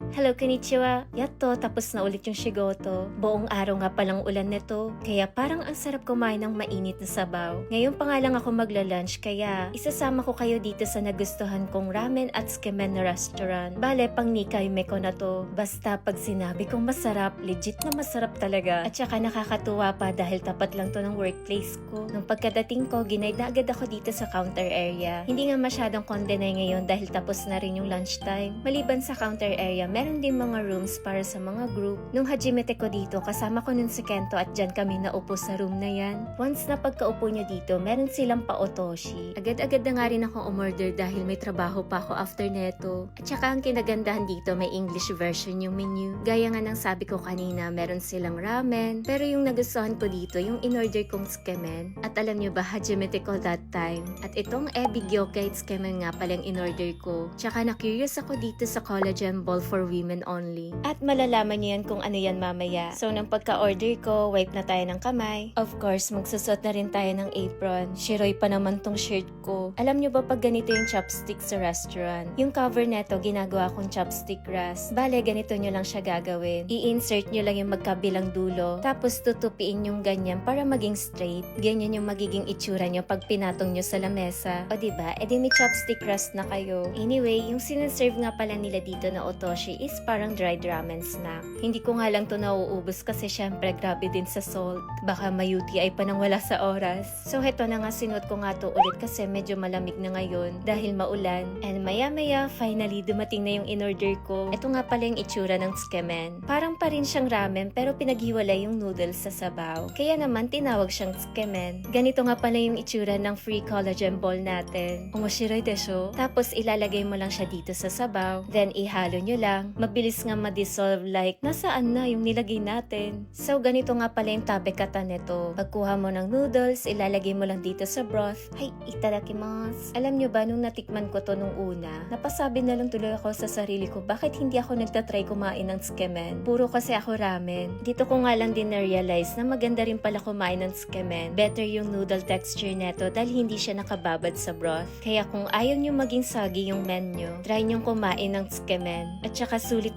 Hello, konnichiwa. Yatto, tapos na ulit yung shigoto. Buong araw nga palang ulan nito, kaya parang ang sarap kumain ng mainit na sabaw. Ngayon pa nga lang ako magla-lunch, kaya isasama ko kayo dito sa nagustuhan kong ramen at tsukemen na restaurant. Bale, pang Nikkei Meko na to. Basta pag sinabi kong masarap, legit na masarap talaga. At saka nakakatuwa pa dahil tapat lang to ng workplace ko. Nung pagkadating ko, ginaid na agad ako dito sa counter area. Hindi nga masyadong kondenay ngayon dahil tapos na rin yung lunchtime. Maliban sa counter area, meron din mga rooms para sa mga group. Nung hajimete ko dito, kasama ko nun si Kento at dyan kami naupo sa room na yan. Once na pagkaupo nyo dito, meron silang pa-otoshi. Agad-agad na nga rin akong umorder dahil may trabaho pa ako after neto. At saka ang kinagandahan dito, may English version yung menu. Gaya nga ng sabi ko kanina, meron silang ramen. Pero yung nagustuhan ko dito, yung in-order kong tsukemen. At alam nyo ba, hajimete ko that time. At itong ebi gyokai tsukemen nga palang in-order ko. Tsaka na-curious ako dito sa collagen ball for women only. At malalaman nyo yan kung ano yan mamaya. So nang pagka-order ko, wipe na tayo ng kamay. Of course, magsusot na rin tayo ng apron. Shiroy pa naman tong shirt ko. Alam nyo ba pag ganito yung chopstick sa restaurant? Yung cover neto, ginagawa kong chopstick rest. Bale, ganito nyo lang siya gagawin. I-insert nyo lang yung magkabilang dulo. Tapos tutupiin yung ganyan para maging straight. Ganyan yung magiging itsura nyo pag pinatong nyo sa lamesa. O diba? E di may chopstick rest na kayo. Anyway, yung sinaserve nga pala nila dito na otoshi is parang dried ramen snack. Hindi ko nga lang to nauubos kasi syempre grabe din sa salt. Baka may UTI pa nang wala sa oras. So heto na nga, sinuot ko nga to ulit kasi medyo malamig na ngayon dahil maulan. And maya-maya, finally dumating na yung in-order ko. Ito nga pala yung itsura ng tsukemen. Parang pa rin siyang ramen pero pinaghiwalay yung noodles sa sabaw. Kaya naman tinawag siyang tsukemen. Ganito nga pala yung itsura ng free collagen ball natin. Omoshiroi desho? Tapos ilalagay mo lang siya dito sa sabaw. Then ihalo nyo lang. Mabilis nga ma-dissolve like nasaan na yung nilagay natin. So ganito nga pala yung tabekata nito. Pagkuha mo ng noodles, ilalagay mo lang dito sa broth. Ay, itadakimasu. Alam nyo ba, nung natikman ko to nung una, napasabi na lang tuloy ako sa sarili ko, bakit hindi ako nagtatry kumain ng tsukemen? Puro kasi ako ramen. Dito ko nga lang din na-realize na maganda rin pala kumain ng tsukemen. Better yung noodle texture neto dahil hindi siya nakababad sa broth. Kaya kung ayaw nyo maging sagi yung menu, try nyo kumain ng tsukemen. At saka sulit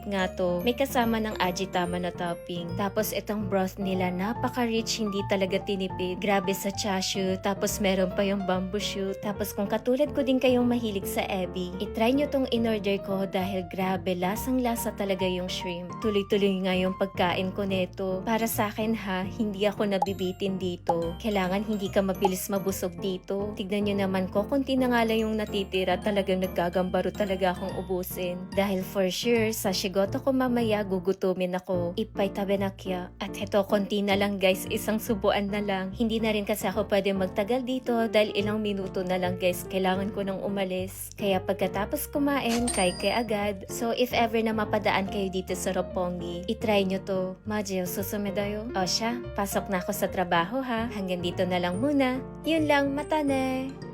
nga to. May kasama ng ajitama na topping. Tapos itong broth nila, napaka-rich, hindi talaga tinipid. Grabe sa chashu, tapos meron pa yung bamboo shoot. Tapos kung katulad ko din kayong mahilig sa ebi, itry nyo tong in-order ko dahil grabe, lasang-lasa talaga yung shrimp. Tuloy-tuloy nga yung pagkain ko neto. Para sa akin ha, hindi ako nabibitin dito. Kailangan hindi ka mabilis mabusog dito. Tignan nyo naman ko, konti na nga lang yung natitira, talagang naggagambaro talaga akong ubusin. Dahil for sure, sa shigoto ko mamaya gugutumin ako. Ipay tabe na kya. At heto, konti na lang guys, isang subuan na lang. Hindi na rin kasi ako pwede magtagal dito dahil ilang minuto na lang guys, kailangan ko nang umalis. Kaya pagkatapos kumain, kay agad. So if ever na mapadaan kayo dito sa Roppongi, itry nyo to. Maji o susume dayo. O siya, pasok na ako sa trabaho ha. Hanggang dito na lang muna. Yun lang, mata ne!